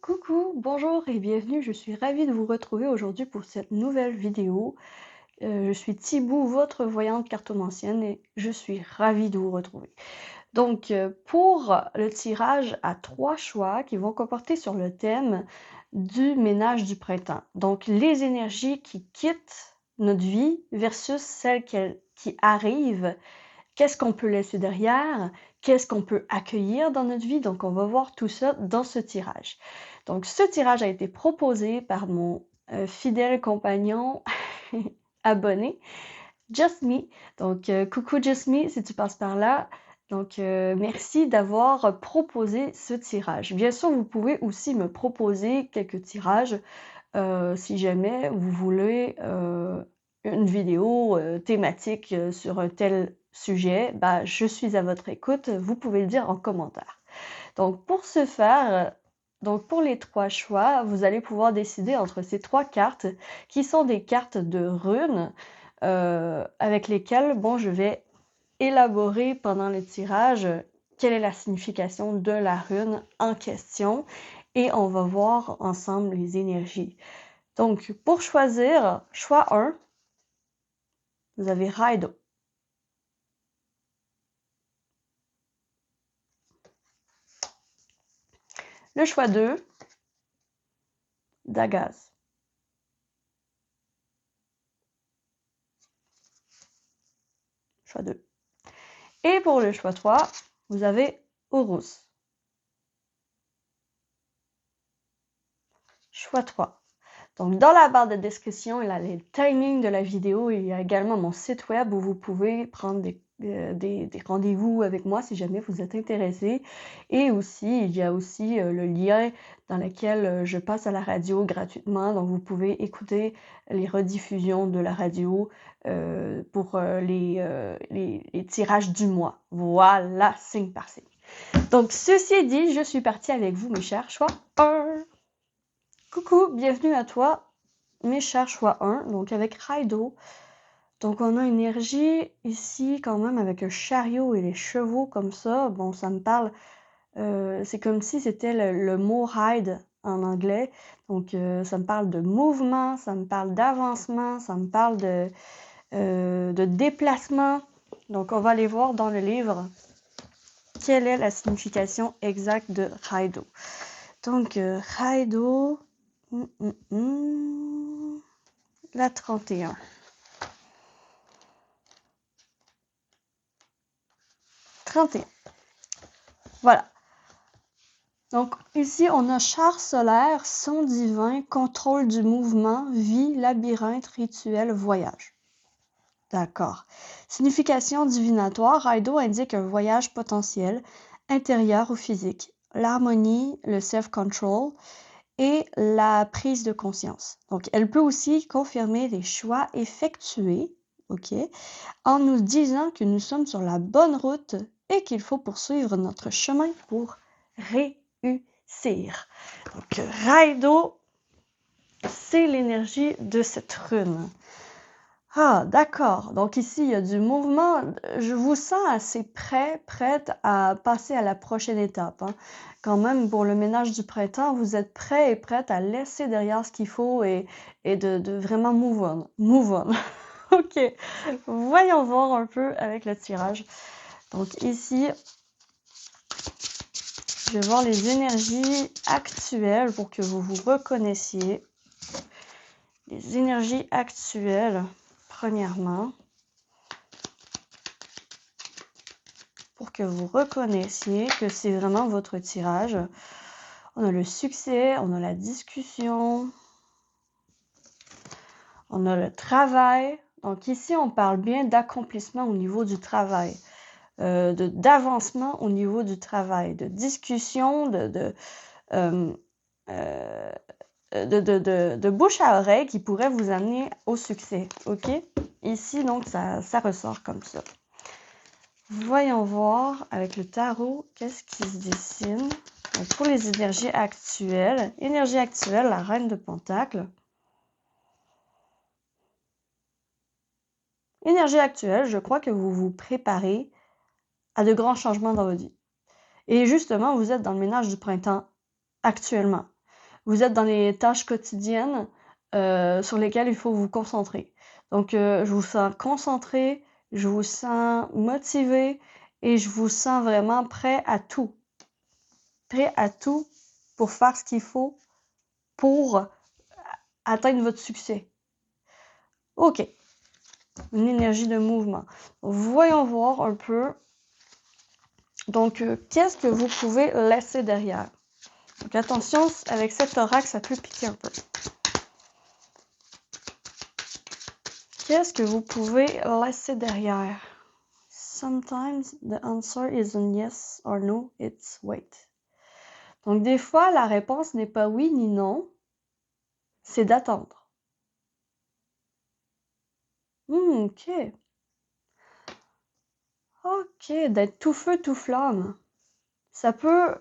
Coucou, bonjour et bienvenue, je suis ravie de vous retrouver aujourd'hui pour cette nouvelle vidéo. Je suis Thibou, votre voyante cartomancienne et je suis ravie de vous retrouver. Donc, pour le tirage à 3 choix qui vont comporter sur le thème du ménage du printemps. Donc, les énergies qui quittent notre vie versus celles qui arrivent. Qu'est-ce qu'on peut laisser derrière? Qu'est-ce qu'on peut accueillir dans notre vie? Donc, on va voir tout ça dans ce tirage. Donc, ce tirage a été proposé par mon fidèle compagnon abonné, Just Me. Donc, coucou Just Me, si tu passes par là. Donc, merci d'avoir proposé ce tirage. Bien sûr, vous pouvez aussi me proposer quelques tirages si jamais vous voulez une vidéo thématique sur un tel sujet. Bah, je suis à votre écoute. Vous pouvez le dire en commentaire. Donc, pour ce faire, donc pour les 3 choix, vous allez pouvoir décider entre ces 3 cartes qui sont des cartes de runes avec lesquelles, bon, je vais élaborer pendant le tirage quelle est la signification de la rune en question et on va voir ensemble les énergies. Donc, pour choisir, choix 1, vous avez Raido. Le choix 2, Dagaz. Choix 2. Et pour le choix 3, vous avez Horus. Choix 3. Donc, dans la barre de description, il y a le timing de la vidéo et il y a également mon site web où vous pouvez prendre des rendez-vous avec moi si jamais vous êtes intéressé. Et aussi, il y a aussi le lien dans lequel je passe à la radio gratuitement. Donc, vous pouvez écouter les rediffusions de la radio pour les tirages du mois. Voilà, signe par signe. Donc, ceci dit, je suis partie avec vous, mes chers. Choix 1. Coucou, bienvenue à toi, mes chers choix 1, donc avec Raido. Donc on a une énergie ici quand même avec un chariot et les chevaux comme ça. Bon, ça me parle, c'est comme si c'était le mot ride en anglais. Donc ça me parle de mouvement, ça me parle d'avancement, ça me parle de déplacement. Donc on va aller voir dans le livre quelle est la signification exacte de Raido. Donc Raido... La 31. Voilà. Donc ici, on a char solaire, son divin, contrôle du mouvement, vie, labyrinthe, rituel, voyage. D'accord. Signification divinatoire, Raido indique un voyage potentiel, intérieur ou physique. L'harmonie, le self-control et la prise de conscience. Donc, elle peut aussi confirmer les choix effectués, ok, en nous disant que nous sommes sur la bonne route et qu'il faut poursuivre notre chemin pour réussir. Donc, Raido, c'est l'énergie de cette rune. Ah, d'accord. Donc ici, il y a du mouvement. Je vous sens assez prête à passer à la prochaine étape. Hein. Quand même, pour le ménage du printemps, vous êtes prêt et prête à laisser derrière ce qu'il faut et de vraiment move on. Move on. Ok. Voyons voir un peu avec le tirage. Donc ici, je vais voir les énergies actuelles pour que vous vous reconnaissiez. Les énergies actuelles, premièrement. Pour que vous reconnaissiez que c'est vraiment votre tirage. On a le succès, on a la discussion, on a le travail. Donc ici, on parle bien d'accomplissement au niveau du travail, d'avancement au niveau du travail, de discussion, de bouche à oreille qui pourrait vous amener au succès. Ok? Ici, donc, ça ressort comme ça. Voyons voir avec le tarot, qu'est-ce qui se dessine. Donc, pour les énergie actuelle, la reine de Pentacle. Énergie actuelle, je crois que vous vous préparez à de grands changements dans votre vie. Et justement, vous êtes dans le ménage du printemps actuellement. vous êtes dans les tâches quotidiennes sur lesquelles il faut vous concentrer. Donc, je vous sens concentré, je vous sens motivé et je vous sens vraiment prêt à tout. Prêt à tout pour faire ce qu'il faut pour atteindre votre succès. OK. Une énergie de mouvement. Voyons voir un peu. Donc, qu'est-ce que vous pouvez laisser derrière? Donc, attention, avec cet oracle, ça peut piquer un peu. Qu'est-ce que vous pouvez laisser derrière? Sometimes the answer isn't yes or no, it's wait. Donc, des fois, la réponse n'est pas oui ni non, c'est d'attendre. OK. OK, d'être tout feu, tout flamme. Ça peut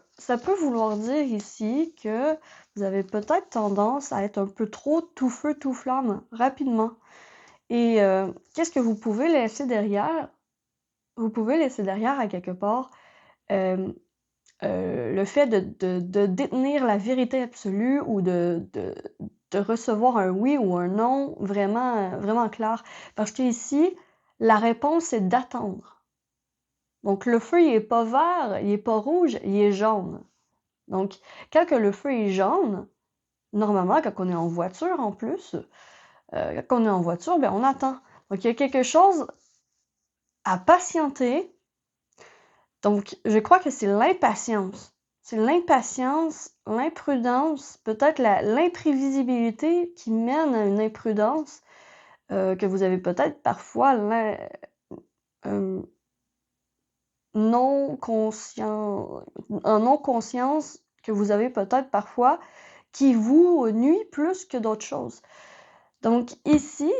vouloir dire ici que vous avez peut-être tendance à être un peu trop tout feu, tout flamme rapidement. Et qu'est-ce que vous pouvez laisser derrière? Vous pouvez laisser derrière à quelque part le fait de détenir la vérité absolue ou de recevoir un oui ou un non vraiment, vraiment clair. Parce qu'ici, la réponse est d'attendre. Donc, le feu, il n'est pas vert, il n'est pas rouge, il est jaune. Donc, quand que le feu est jaune, normalement, quand on est en voiture en plus, quand on est en voiture, ben, on attend. Donc, il y a quelque chose à patienter. Donc, je crois que c'est l'impatience. C'est l'impatience, l'imprudence, peut-être l'imprévisibilité qui mène à une imprudence que vous avez peut-être parfois non-conscience que vous avez peut-être parfois qui vous nuit plus que d'autres choses. Donc ici,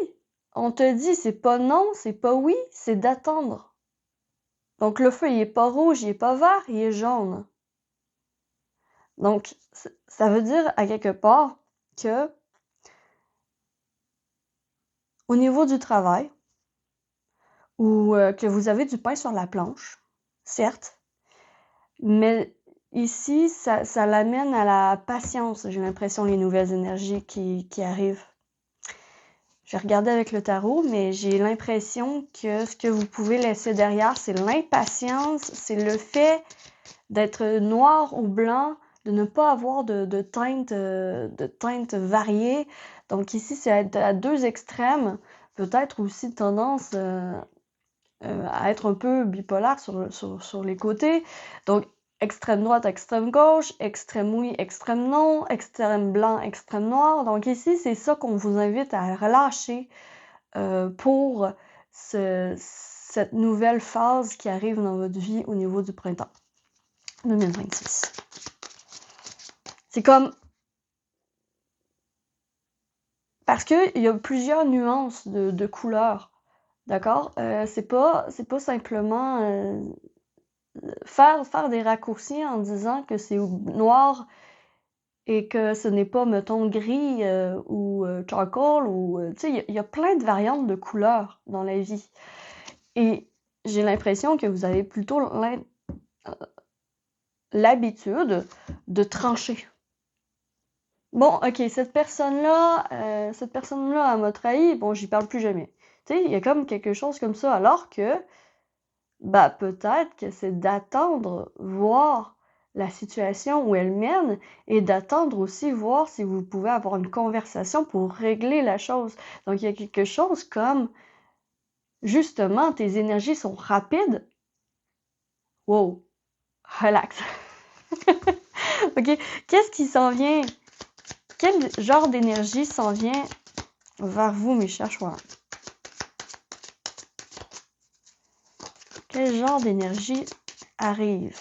on te dit c'est pas non, c'est pas oui, c'est d'attendre. Donc le feu, il est pas rouge, il est pas vert, il est jaune. Donc ça veut dire à quelque part que au niveau du travail, ou que vous avez du pain sur la planche, certes, mais ici, ça l'amène à la patience, j'ai l'impression, les nouvelles énergies qui arrivent. J'ai regardé avec le tarot, mais j'ai l'impression que ce que vous pouvez laisser derrière, c'est l'impatience, c'est le fait d'être noir ou blanc, de ne pas avoir de teinte variée. Donc ici, c'est à deux extrêmes, peut-être aussi tendance à être un peu bipolaire sur les côtés. Donc, extrême droite, extrême gauche, extrême oui, extrême non, extrême blanc, extrême noir. Donc ici, c'est ça qu'on vous invite à relâcher pour cette nouvelle phase qui arrive dans votre vie au niveau du printemps 2026. C'est comme... Parce qu'il y a plusieurs nuances de couleurs, d'accord? C'est pas simplement... faire des raccourcis en disant que c'est noir et que ce n'est pas, mettons, gris ou charcoal ou... tu sais, il y a plein de variantes de couleurs dans la vie. Et j'ai l'impression que vous avez plutôt l'habitude de trancher. Bon, ok, cette personne-là, elle m'a trahi, bon, j'y parle plus jamais. Tu sais, il y a comme quelque chose comme ça, alors que, bah, peut-être que c'est d'attendre, voir la situation où elle mène et d'attendre aussi voir si vous pouvez avoir une conversation pour régler la chose. Donc, il y a quelque chose comme, justement, tes énergies sont rapides. Wow, relax. Ok, qu'est-ce qui s'en vient? Quel genre d'énergie s'en vient vers vous, mes chers choix? Quel genre d'énergie arrive?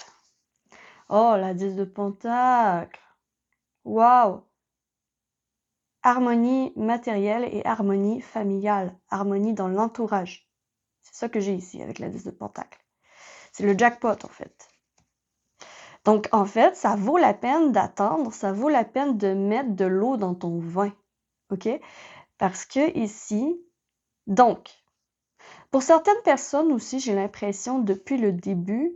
Oh, la 10 de Pentacle. Waouh! Harmonie matérielle et harmonie familiale. Harmonie dans l'entourage. C'est ça que j'ai ici avec la 10 de Pentacle. C'est le jackpot, en fait. Donc, en fait, ça vaut la peine d'attendre, ça vaut la peine de mettre de l'eau dans ton vin. OK? Parce que ici, donc, pour certaines personnes aussi, j'ai l'impression, depuis le début,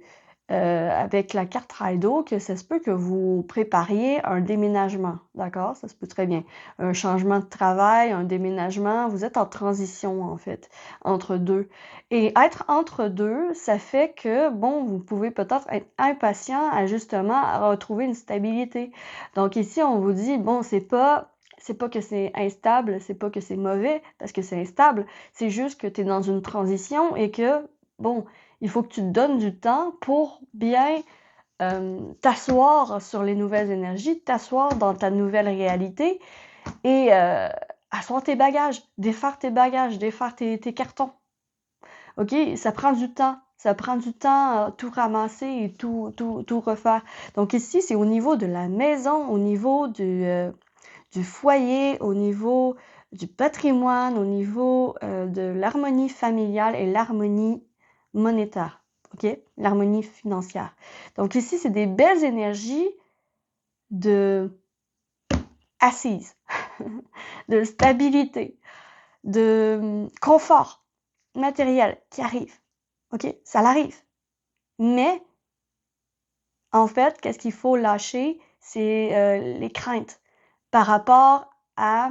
avec la carte Raido que ça se peut que vous prépariez un déménagement, d'accord? Ça se peut très bien. Un changement de travail, un déménagement, vous êtes en transition en fait, entre deux. Et être entre deux, ça fait que, bon, vous pouvez peut-être être impatient à justement retrouver une stabilité. Donc ici, on vous dit, bon, c'est pas que c'est instable, c'est pas que c'est mauvais parce que c'est instable, c'est juste que tu es dans une transition et que, bon, il faut que tu te donnes du temps pour bien t'asseoir sur les nouvelles énergies, t'asseoir dans ta nouvelle réalité et asseoir tes bagages, défaire tes cartons. OK? Ça prend du temps. Ça prend du temps tout ramasser et tout refaire. Donc ici, c'est au niveau de la maison, au niveau du foyer, au niveau du patrimoine, au niveau de l'harmonie familiale et l'harmonie monétaire, OK? L'harmonie financière. Donc ici, c'est des belles énergies de assise, de stabilité, de confort matériel qui arrive, OK? Ça l'arrive. Mais, en fait, qu'est-ce qu'il faut lâcher? C'est les craintes par rapport à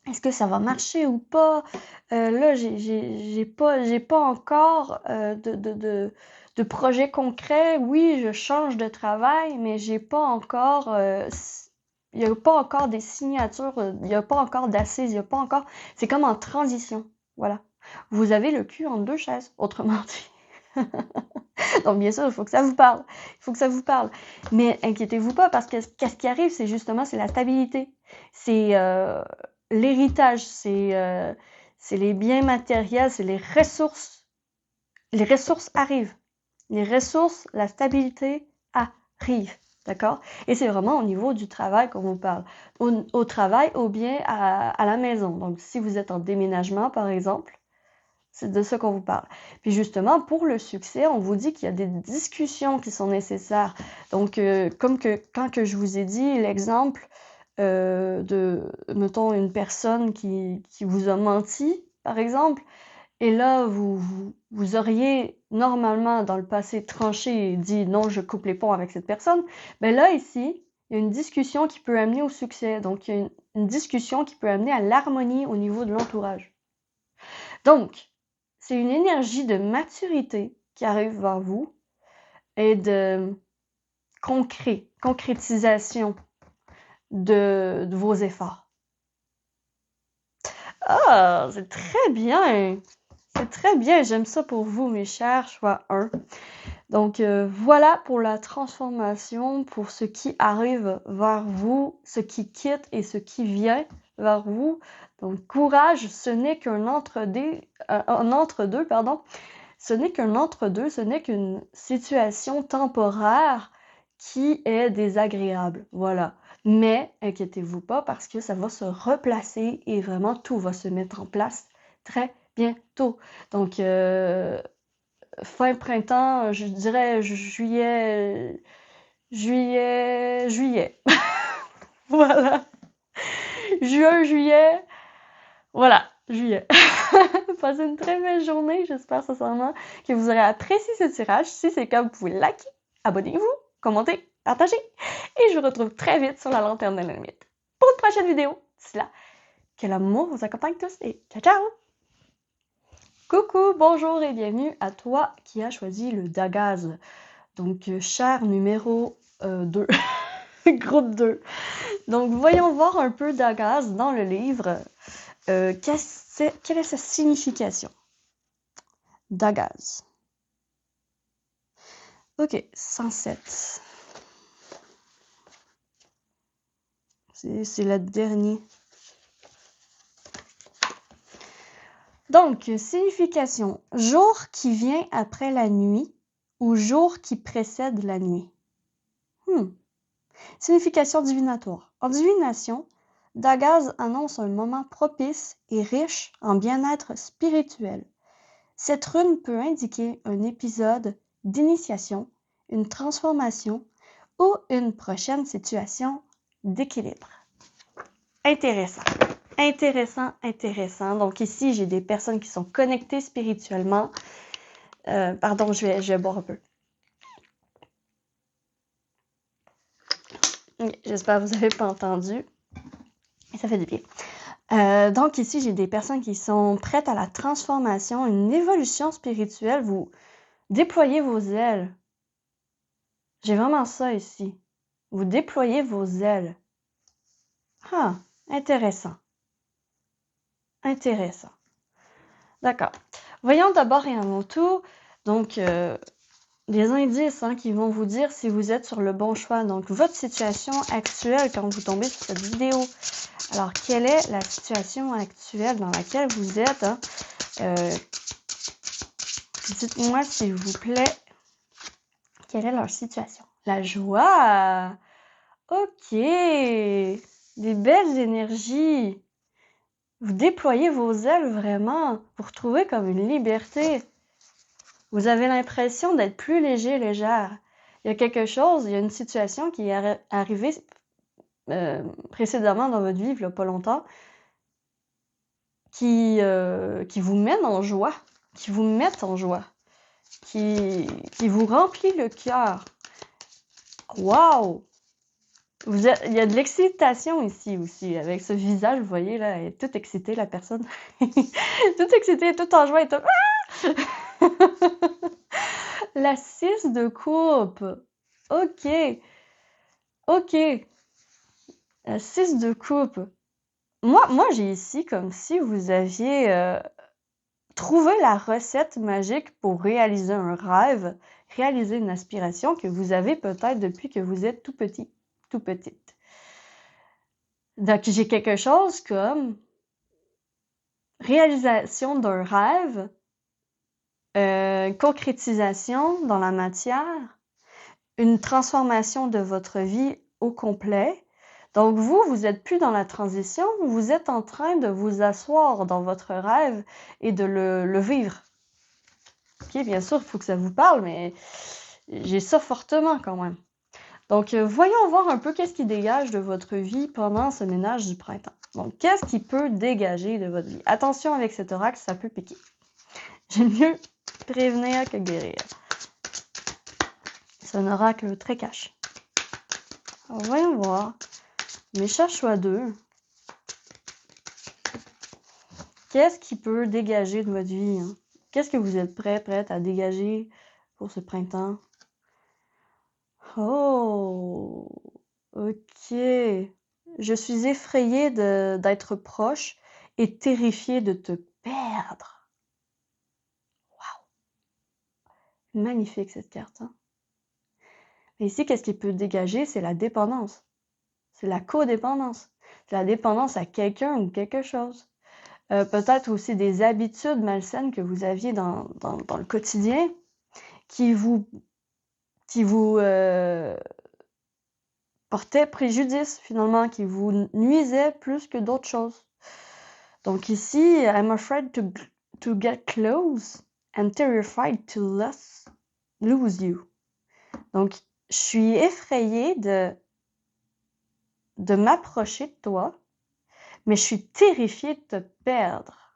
est-ce que ça va marcher ou pas? Là, j'ai pas encore de projet concret. Oui, je change de travail, mais j'ai pas encore. Il y a pas encore des signatures, il y a pas encore d'assises, il y a pas encore. C'est comme en transition. Voilà. Vous avez le cul entre deux chaises, autrement dit. Donc, bien sûr, il faut que ça vous parle. Il faut que ça vous parle. Mais inquiétez-vous pas, parce que qu'est-ce qui arrive, c'est justement, c'est la stabilité. C'est l'héritage, c'est les biens matériels, c'est les ressources. Les ressources arrivent. Les ressources, la stabilité arrive. D'accord? Et c'est vraiment au niveau du travail qu'on vous parle. Au travail ou bien à la maison. Donc, si vous êtes en déménagement, par exemple, c'est de ça qu'on vous parle. Puis justement, pour le succès, on vous dit qu'il y a des discussions qui sont nécessaires. Donc, quand je vous ai dit l'exemple de, mettons, une personne qui vous a menti, par exemple, et là, vous auriez normalement dans le passé tranché et dit non, je coupe les ponts avec cette personne. Mais là, ici, il y a une discussion qui peut amener au succès. Donc, il y a une discussion qui peut amener à l'harmonie au niveau de l'entourage. Donc, c'est une énergie de maturité qui arrive vers vous et de concrétisation de vos efforts. Ah, c'est très bien! C'est très bien, j'aime ça pour vous, mes chers, choix 1. Donc, voilà pour la transformation, pour ce qui arrive vers vous, ce qui quitte et ce qui vient vers vous. Donc, courage, ce n'est qu'un entre-deux, pardon. Ce n'est qu'un entre-deux, ce n'est qu'une situation temporaire qui est désagréable. Voilà. Mais inquiétez-vous pas parce que ça va se replacer et vraiment tout va se mettre en place très bientôt. Donc, fin printemps, je dirais juillet. Voilà. Juin, juillet. Voilà, juillet. Passez une très belle journée. J'espère sincèrement que vous aurez apprécié ce tirage. Si c'est le cas, vous pouvez liker, abonnez-vous, commentez, partagez. Et je vous retrouve très vite sur la lanterne de la limite pour une prochaine vidéo. D'ici là, que l'amour vous accompagne tous et ciao ciao! Coucou, bonjour et bienvenue à toi qui as choisi le Dagaz. Donc, cher numéro 2, groupe 2. Donc, voyons voir un peu Dagaz dans le livre. Quelle est sa signification? Dagaz. Ok, 107. C'est la dernière. Donc, signification. Jour qui vient après la nuit ou jour qui précède la nuit. Signification divinatoire. En divination, Dagaz annonce un moment propice et riche en bien-être spirituel. Cette rune peut indiquer un épisode d'initiation, une transformation ou une prochaine situation d'équilibre. Intéressant. Intéressant. Donc ici, j'ai des personnes qui sont connectées spirituellement. Pardon, je vais boire un peu. J'espère que vous n'avez pas entendu. Et ça fait du bien. Donc ici, j'ai des personnes qui sont prêtes à la transformation, une évolution spirituelle. Vous déployez vos ailes. J'ai vraiment ça ici. Vous déployez vos ailes. Ah, intéressant. Intéressant. D'accord. Voyons d'abord et avant tout, donc, des indices qui vont vous dire si vous êtes sur le bon choix. Donc, votre situation actuelle quand vous tombez sur cette vidéo. Alors, quelle est la situation actuelle dans laquelle vous êtes? Dites-moi, s'il vous plaît, quelle est leur situation? La joie! Ok! Des belles énergies! Vous déployez vos ailes vraiment. Vous retrouvez comme une liberté. Vous avez l'impression d'être plus léger, légère. Il y a quelque chose, il y a une situation qui est arrivée précédemment dans votre vie, il n'y a pas longtemps, qui vous mène en joie, qui vous met en joie, qui vous remplit le cœur. Waouh! Il y a de l'excitation ici aussi, avec ce visage, vous voyez, là, elle est toute excitée, la personne. Toute excitée, toute en joie, et tout. La 6 de coupe. Ok. Ok. La 6 de coupe. Moi j'ai ici comme si vous aviez trouvé la recette magique pour réaliser un rêve, réaliser une aspiration que vous avez peut-être depuis que vous êtes tout petit, tout petite. Donc j'ai quelque chose comme réalisation d'un rêve, concrétisation dans la matière, une transformation de votre vie au complet. Donc vous êtes plus dans la transition, vous êtes en train de vous asseoir dans votre rêve et de le vivre. Ok, bien sûr, il faut que ça vous parle, mais j'ai ça fortement quand même. Donc, voyons voir un peu qu'est-ce qui dégage de votre vie pendant ce ménage du printemps. Donc, qu'est-ce qui peut dégager de votre vie? Attention avec cet oracle, ça peut piquer. J'aime mieux prévenir que guérir. C'est un oracle très cash. Alors, voyons voir. Méchant choix 2. Qu'est-ce qui peut dégager de votre vie? Qu'est-ce que vous êtes prête à dégager pour ce printemps? Oh, ok. Je suis effrayée d'être proche et terrifiée de te perdre. Waouh! Magnifique cette carte. Et ici, qu'est-ce qui peut dégager? C'est la dépendance. C'est la codépendance. C'est la dépendance à quelqu'un ou quelque chose. Peut-être aussi des habitudes malsaines que vous aviez dans le quotidien qui vous portaient préjudice finalement, qui vous nuisaient plus que d'autres choses. Donc ici, I'm afraid to get close and terrified to lose you. Donc, je suis effrayée de m'approcher de toi, mais je suis terrifiée de te perdre.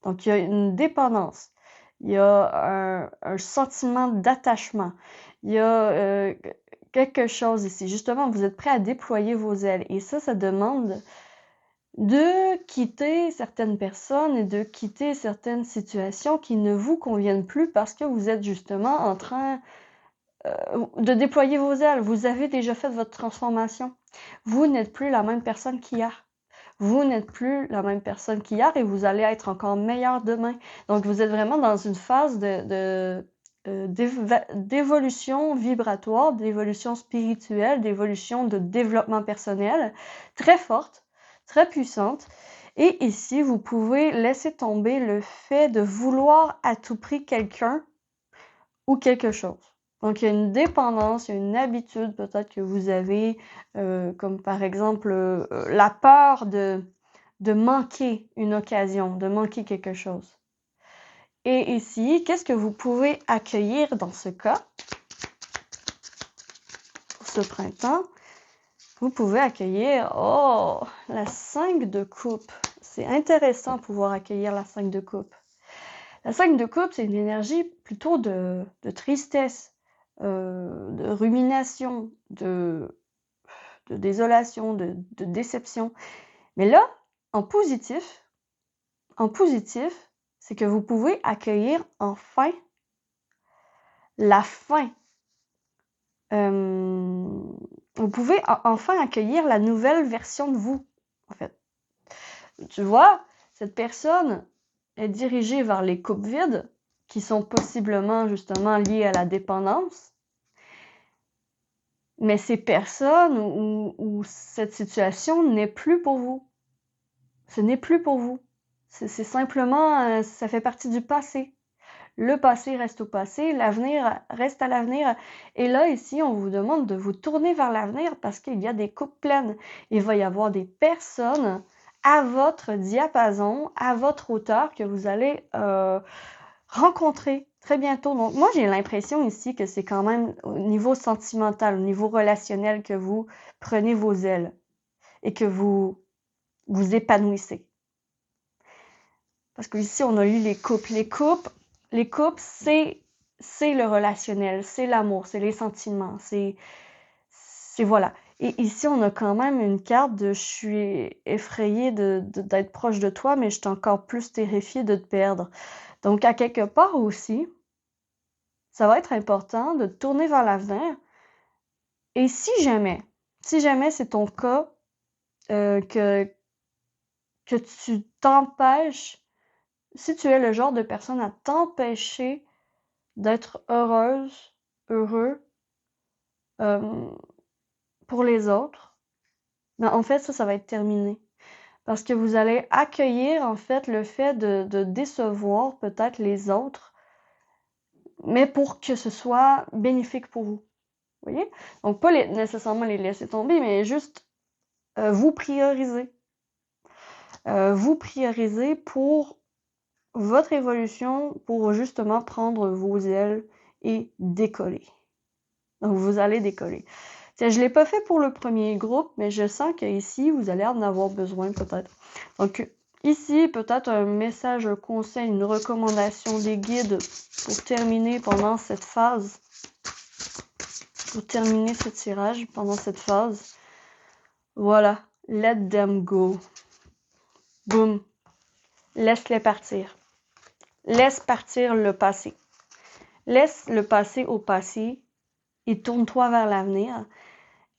Donc, il y a une dépendance. Il y a un sentiment d'attachement. Il y a quelque chose ici. Justement, vous êtes prêt à déployer vos ailes. Et ça demande de quitter certaines personnes et de quitter certaines situations qui ne vous conviennent plus parce que vous êtes justement en train de déployer vos ailes. Vous avez déjà fait votre transformation. Vous n'êtes plus la même personne qu'hier. Vous n'êtes plus la même personne qu'hier et vous allez être encore meilleur demain. Donc, vous êtes vraiment dans une phase d'évolution vibratoire, d'évolution spirituelle, d'évolution de développement personnel très forte, très puissante. Et ici, vous pouvez laisser tomber le fait de vouloir à tout prix quelqu'un ou quelque chose. Donc, il y a une dépendance, il y a une habitude peut-être que vous avez, comme par exemple la peur de manquer une occasion, de manquer quelque chose. Et ici, qu'est-ce que vous pouvez accueillir dans ce cas? Pour ce printemps, vous pouvez accueillir, la 5 de coupe. C'est intéressant de pouvoir accueillir la 5 de coupe. La 5 de coupe, c'est une énergie plutôt de tristesse, de rumination, de de désolation, de déception. Mais là, en positif, c'est que vous pouvez accueillir enfin la fin. Vous pouvez enfin accueillir la nouvelle version de vous, en fait. Tu vois, cette personne est dirigée vers les coupes vides, qui sont possiblement justement liées à la dépendance. Mais ces personnes ou cette situation n'est plus pour vous. Ce n'est plus pour vous. C'est simplement, ça fait partie du passé. Le passé reste au passé, l'avenir reste à l'avenir. Et là, ici, on vous demande de vous tourner vers l'avenir parce qu'il y a des coupes pleines. Il va y avoir des personnes à votre diapason, à votre hauteur que vous allez rencontrer très bientôt. Donc, moi, j'ai l'impression ici que c'est quand même au niveau sentimental, au niveau relationnel que vous prenez vos ailes et que vous vous épanouissez. Parce qu'ici, on a eu les couples. Les couples, c'est le relationnel, c'est l'amour, c'est les sentiments, c'est voilà. Et ici, on a quand même une carte de « je suis effrayée d'être proche de toi, mais je suis encore plus terrifiée de te perdre ». Donc, à quelque part aussi, ça va être important de te tourner vers l'avenir. Et si jamais c'est ton cas, que tu t'empêches, si tu es le genre de personne à t'empêcher d'être heureuse, heureux pour les autres, ben en fait, ça va être terminé. Parce que vous allez accueillir, en fait, le fait de décevoir peut-être les autres, mais pour que ce soit bénéfique pour vous. Vous voyez? Donc, pas nécessairement les laisser tomber, mais juste vous prioriser. Vous prioriser pour votre évolution, pour justement prendre vos ailes et décoller. Donc, vous allez décoller. Tiens, je ne l'ai pas fait pour le premier groupe, mais je sens qu'ici, vous allez en avoir besoin peut-être. Donc, ici, peut-être un message, un conseil, une recommandation des guides pour terminer pendant cette phase. Pour terminer ce tirage pendant cette phase. Voilà. Let them go. Boum. Laisse-les partir. Laisse partir le passé. Laisse le passé au passé et tourne-toi vers l'avenir.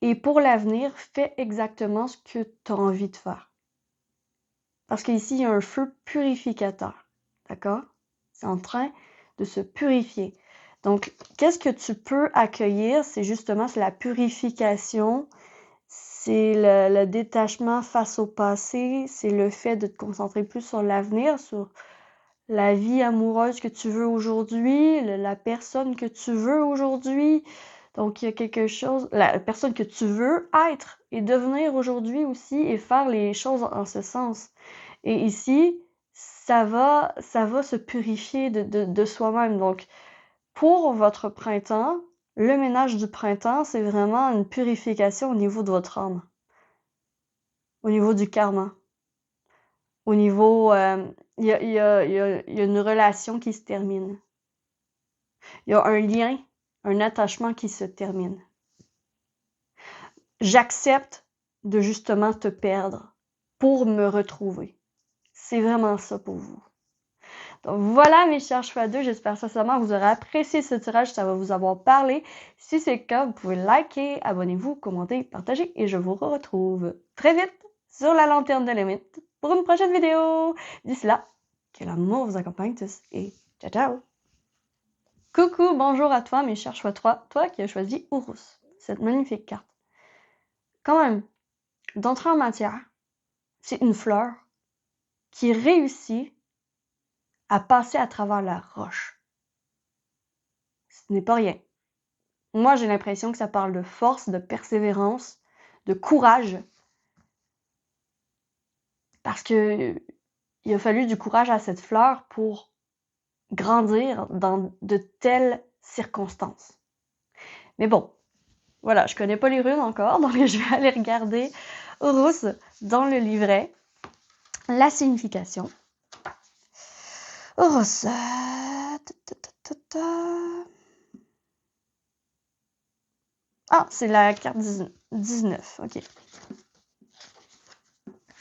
Et pour l'avenir, fais exactement ce que tu as envie de faire. Parce qu'ici, il y a un feu purificateur. D'accord? C'est en train de se purifier. Donc, qu'est-ce que tu peux accueillir? C'est justement la purification, c'est le détachement face au passé, c'est le fait de te concentrer plus sur l'avenir, sur la vie amoureuse que tu veux aujourd'hui, la personne que tu veux aujourd'hui. Donc, il y a quelque chose, la personne que tu veux être et devenir aujourd'hui aussi et faire les choses en ce sens. Et ici, ça va se purifier de soi-même. Donc, pour votre printemps, le ménage du printemps, c'est vraiment une purification au niveau de votre âme, au niveau du karma, au niveau, il y a une relation qui se termine. Il y a un lien, un attachement qui se termine. J'accepte de justement te perdre pour me retrouver. C'est vraiment ça pour vous. Donc voilà mes chers choix 2, j'espère sincèrement que vous aurez apprécié ce tirage, ça va vous avoir parlé. Si c'est le cas, vous pouvez liker, abonnez-vous, commentez, partagez et je vous retrouve très vite sur la lanterne de limite pour une prochaine vidéo. D'ici là, que l'amour vous accompagne tous et ciao ciao! Coucou, bonjour à toi mes chers choix 3, toi qui as choisi Urus, cette magnifique carte. Quand même, d'entrée en matière, c'est une fleur qui réussit à passer à travers la roche. Ce n'est pas rien. Moi, j'ai l'impression que ça parle de force, de persévérance, de courage. Parce que il a fallu du courage à cette fleur pour grandir dans de telles circonstances. Mais bon, voilà, je connais pas les runes encore, donc je vais aller regarder Urus dans le livret. La signification. Urus. Ah, c'est la carte 19. 19, ok.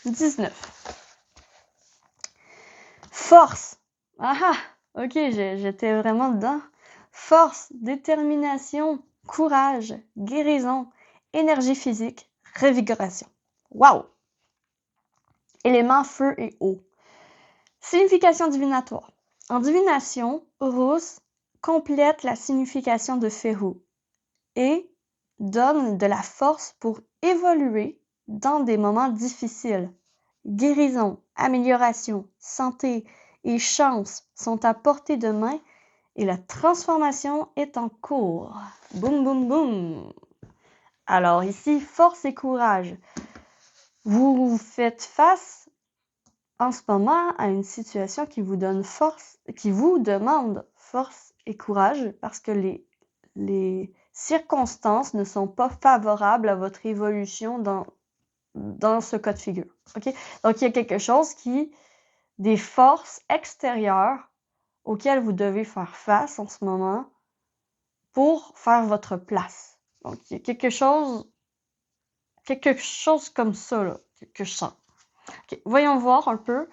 19. Force. Ah ah, ok, j'étais vraiment dedans. Force, détermination, courage, guérison, énergie physique, révigoration. Wow! Éléments feu et eau. Signification divinatoire. En divination, Horus complète la signification de Féhu et donne de la force pour évoluer dans des moments difficiles. Guérison, amélioration, santé et chance sont à portée de main et la transformation est en cours. Boum, boum, boum. Alors ici, force et courage. Vous faites face en ce moment à une situation qui vous donne force, qui vous demande force et courage parce que les circonstances ne sont pas favorables à votre évolution dans ce cas de figure. OK? Donc, il y a quelque chose des forces extérieures auxquelles vous devez faire face en ce moment pour faire votre place. Donc, il y a quelque chose comme ça, là, que je sens. Okay, voyons voir un peu.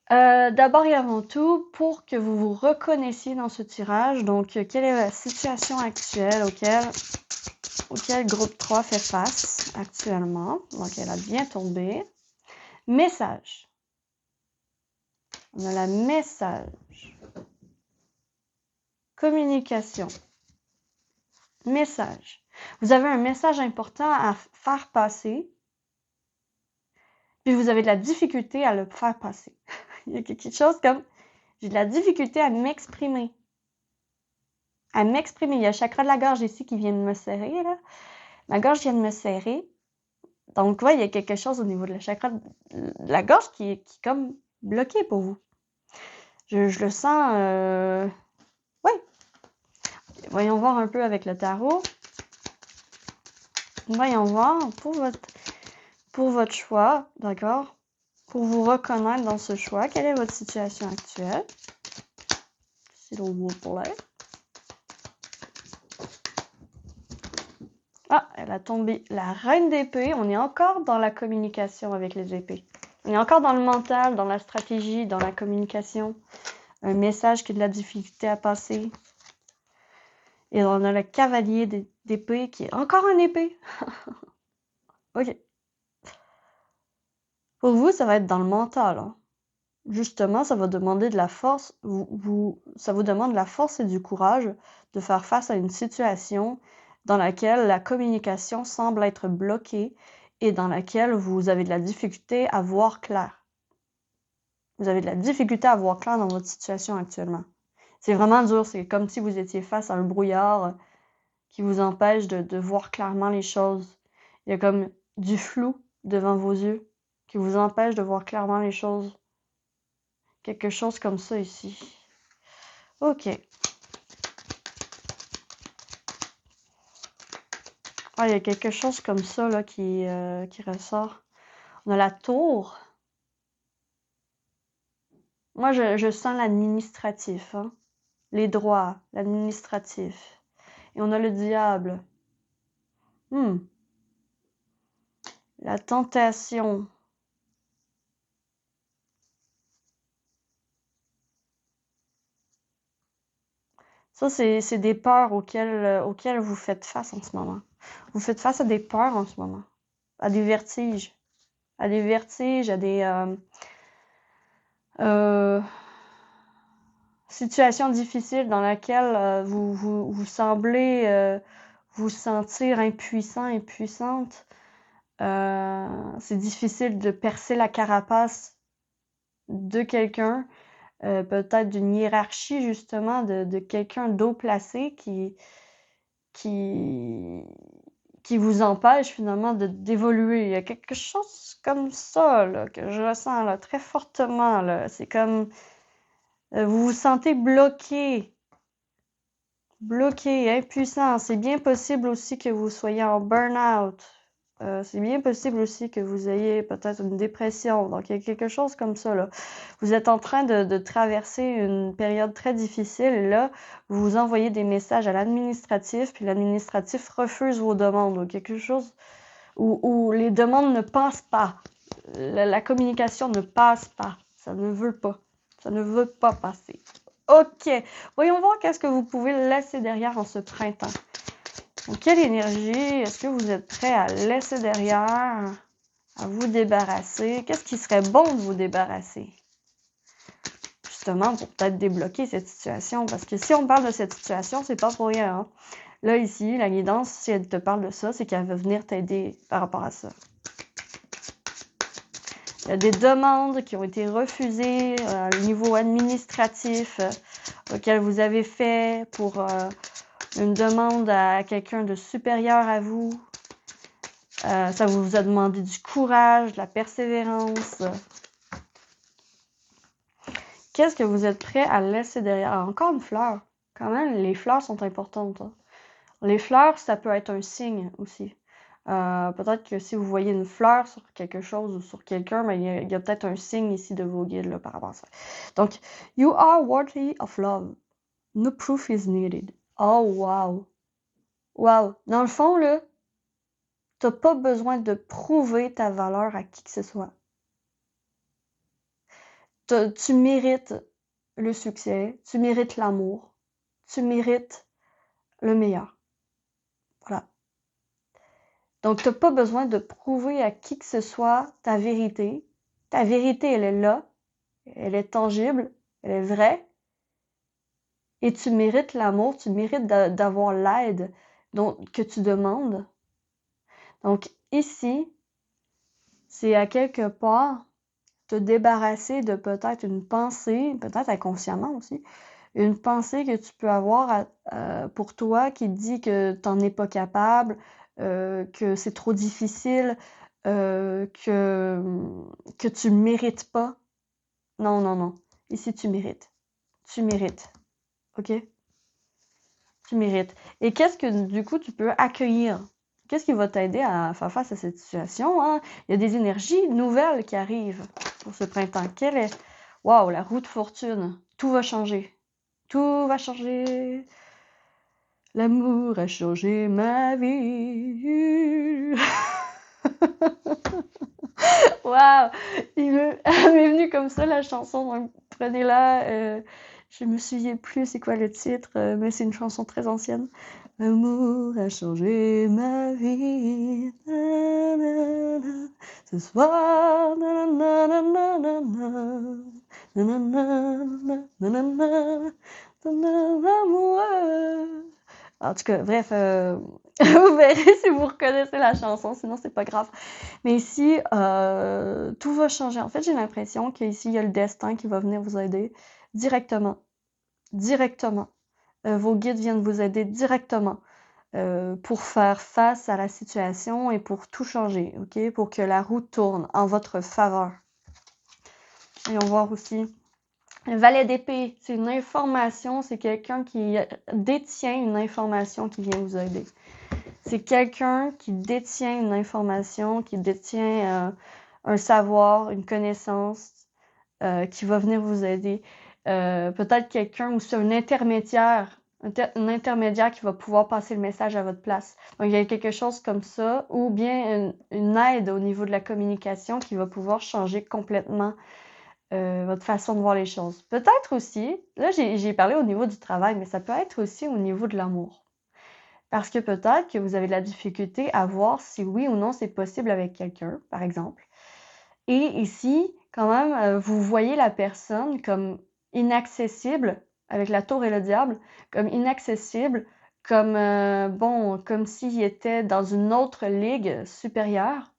D'abord et avant tout, pour que vous vous reconnaissiez dans ce tirage, donc quelle est la situation actuelle auquel groupe 3 fait face actuellement. Donc, elle a bien tombé. Message. On a la message. Communication. Message. Vous avez un message important à faire passer, puis vous avez de la difficulté à le faire passer. Il y a quelque chose comme, j'ai de la difficulté à m'exprimer. Il y a le chakra de la gorge ici qui vient de me serrer, là. Ma gorge vient de me serrer. Donc, ouais, il y a quelque chose au niveau de la chakra de la gorge qui est comme bloqué pour vous. Je le sens... Ouais. Voyons voir un peu avec le tarot. Voyons voir pour votre choix, d'accord? Pour vous reconnaître dans ce choix, quelle est votre situation actuelle? S'il vous plaît. Ah, elle a tombé la reine d'épée. On est encore dans la communication avec les épées. On est encore dans le mental, dans la stratégie, dans la communication. Un message qui a de la difficulté à passer. Et on a le cavalier d'épée qui est encore un épée. Ok. Pour vous, ça va être dans le mental. Hein. Justement, ça va demander de la force. Ça vous demande de la force et du courage de faire face à une situation dans laquelle la communication semble être bloquée et dans laquelle vous avez de la difficulté à voir clair. Vous avez de la difficulté à voir clair dans votre situation actuellement. C'est vraiment dur. C'est comme si vous étiez face à un brouillard qui vous empêche de voir clairement les choses. Il y a comme du flou devant vos yeux qui vous empêche de voir clairement les choses. Quelque chose comme ça ici. Ok. Ah, il y a quelque chose comme ça là, qui ressort. On a la tour. Moi, je sens l'administratif. Hein? Les droits, l'administratif. Et on a le diable. La tentation. Ça, c'est des peurs auxquelles vous faites face en ce moment. Vous faites face à des peurs en ce moment. À des vertiges. À des vertiges, à des situations difficiles dans laquelle vous semblez vous sentir impuissant, impuissante. C'est difficile de percer la carapace de quelqu'un, peut-être d'une hiérarchie justement, de quelqu'un d'haut placé qui vous empêche finalement d'évoluer. Il y a quelque chose comme ça là, que je ressens là, très fortement. Là. C'est comme vous vous sentez bloqué, impuissant. C'est bien possible aussi que vous soyez en burn-out. C'est bien possible aussi que vous ayez peut-être une dépression. Donc, il y a quelque chose comme ça, là. Vous êtes en train de traverser une période très difficile et là, vous envoyez des messages à l'administratif, puis l'administratif refuse vos demandes ou quelque chose où les demandes ne passent pas. La communication ne passe pas. Ça ne veut pas. Ça ne veut pas passer. OK. Voyons voir qu'est-ce que vous pouvez laisser derrière en ce printemps. Donc, quelle énergie est-ce que vous êtes prêt à laisser derrière, à vous débarrasser? Qu'est-ce qui serait bon de vous débarrasser? Justement, pour peut-être débloquer cette situation. Parce que si on parle de cette situation, c'est pas pour rien. Hein? Là, ici, la guidance, si elle te parle de ça, c'est qu'elle va venir t'aider par rapport à ça. Il y a des demandes qui ont été refusées au niveau administratif auquel vous avez fait pour une demande à quelqu'un de supérieur à vous. Ça vous a demandé du courage, de la persévérance. Qu'est-ce que vous êtes prêt à laisser derrière? Alors, encore une fleur. Quand même, les fleurs sont importantes. Hein. Les fleurs, ça peut être un signe aussi. Peut-être que si vous voyez une fleur sur quelque chose ou sur quelqu'un, mais il y a peut-être un signe ici de vos guides là, par rapport à ça. Donc, you are worthy of love. No proof is needed. Oh, wow. Wow. Dans le fond, là, t'as pas besoin de prouver ta valeur à qui que ce soit. Tu mérites le succès, tu mérites l'amour, tu mérites le meilleur. Voilà. Donc, t'as pas besoin de prouver à qui que ce soit ta vérité. Ta vérité, elle est là, elle est tangible, elle est vraie. Et tu mérites l'amour, tu mérites d'avoir l'aide que tu demandes. Donc, ici, c'est à quelque part te débarrasser de peut-être une pensée, peut-être inconsciemment aussi, une pensée que tu peux avoir pour toi qui te dit que t'en es pas capable, que c'est trop difficile, que tu mérites pas. Non, non, non. Ici, tu mérites. Tu mérites. OK? Tu mérites. Et qu'est-ce que, du coup, tu peux accueillir? Qu'est-ce qui va t'aider à faire face à cette situation? Hein? Il y a des énergies nouvelles qui arrivent pour ce printemps. Quelle est... Waouh, la roue de fortune. Tout va changer. Tout va changer. L'amour a changé ma vie. Waouh! Elle m'est venue comme ça, la chanson. Donc, prenez-la. Je me souviens plus c'est quoi le titre, mais c'est une chanson très ancienne. L'amour a changé ma vie. Nanana. Ce soir. Nanana. Nanana. Nanana. Amoureux. En tout cas, bref, vous verrez si vous reconnaissez la chanson, sinon c'est pas grave. Mais ici, tout va changer. En fait, j'ai l'impression qu'ici, il y a le destin qui va venir vous aider directement. Directement. Vos guides viennent vous aider directement pour faire face à la situation et pour tout changer, OK? Pour que la roue tourne en votre faveur. Et on va voir aussi le valet d'épée. C'est une information, c'est quelqu'un qui détient une information qui vient vous aider. C'est quelqu'un qui détient une information, qui détient un savoir, une connaissance qui va venir vous aider. Peut-être quelqu'un ou c'est un intermédiaire, un intermédiaire qui va pouvoir passer le message à votre place. Donc, il y a quelque chose comme ça, ou bien une aide au niveau de la communication qui va pouvoir changer complètement votre façon de voir les choses. Peut-être aussi, là j'ai parlé au niveau du travail, mais ça peut être aussi au niveau de l'amour. Parce que peut-être que vous avez de la difficulté à voir si oui ou non c'est possible avec quelqu'un, par exemple. Et ici, quand même, vous voyez la personne comme inaccessible, avec la tour et le diable, comme inaccessible, comme, comme s'il était dans une autre ligue supérieure.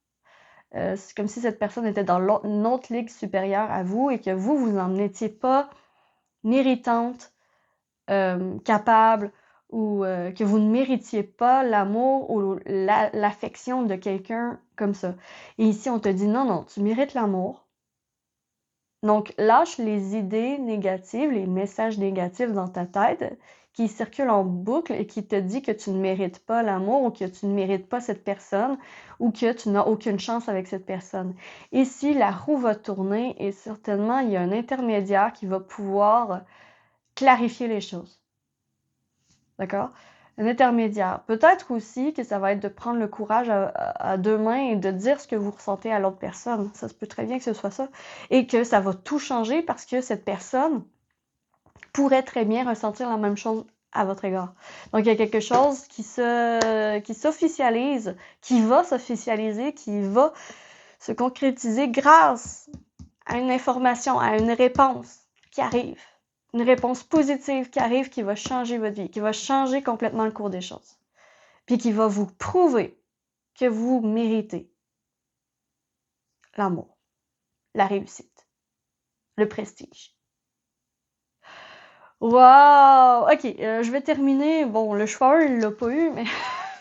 C'est comme si cette personne était dans une autre ligue supérieure à vous et que vous n'en étiez pas méritante, capable ou que vous ne méritiez pas l'amour ou l'affection de quelqu'un comme ça. Et ici, on te dit non, non, tu mérites l'amour. Donc, lâche les idées négatives, les messages négatifs dans ta tête qui circule en boucle et qui te dit que tu ne mérites pas l'amour ou que tu ne mérites pas cette personne ou que tu n'as aucune chance avec cette personne. Ici, la roue va tourner et certainement, il y a un intermédiaire qui va pouvoir clarifier les choses. D'accord? Un intermédiaire. Peut-être aussi que ça va être de prendre le courage à deux mains et de dire ce que vous ressentez à l'autre personne. Ça se peut très bien que ce soit ça. Et que ça va tout changer parce que cette personne pourrait très bien ressentir la même chose à votre égard. Donc, il y a quelque chose qui s'officialise, qui va s'officialiser, qui va se concrétiser grâce à une information, à une réponse qui arrive. Une réponse positive qui arrive, qui va changer votre vie, qui va changer complètement le cours des choses. Puis qui va vous prouver que vous méritez l'amour, la réussite, le prestige. Wow! Ok, je vais terminer. Bon, le choix 1, il l'a pas eu, mais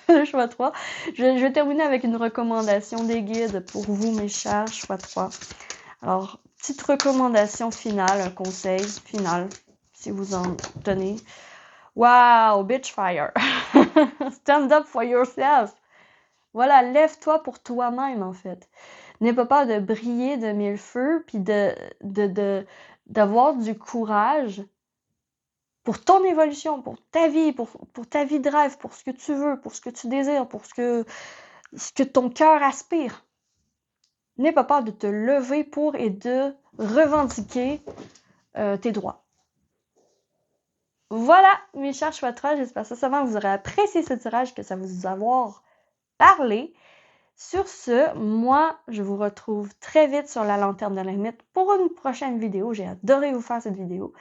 le choix 3. Je vais terminer avec une recommandation des guides pour vous, mes chers choix 3. Alors, petite recommandation finale, un conseil final, si vous en tenez. Wow, bitch fire! Stand up for yourself! Voilà, lève-toi pour toi-même, en fait. N'aie pas peur de briller de mille feux, puis d'avoir du courage pour ton évolution, pour ta vie, pour ta vie de rêve, pour ce que tu veux, pour ce que tu désires, pour ce que ton cœur aspire. N'aie pas peur de te lever pour et de revendiquer tes droits. Voilà, mes chers choix 3, j'espère sincèrement que vous aurez apprécié ce tirage, que ça vous avoir parlé. Sur ce, moi, je vous retrouve très vite sur la lanterne de l'ermite pour une prochaine vidéo. J'ai adoré vous faire cette vidéo.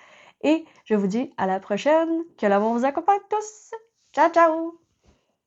Et je vous dis à la prochaine. Que l'amour vous accompagne tous. Ciao, ciao!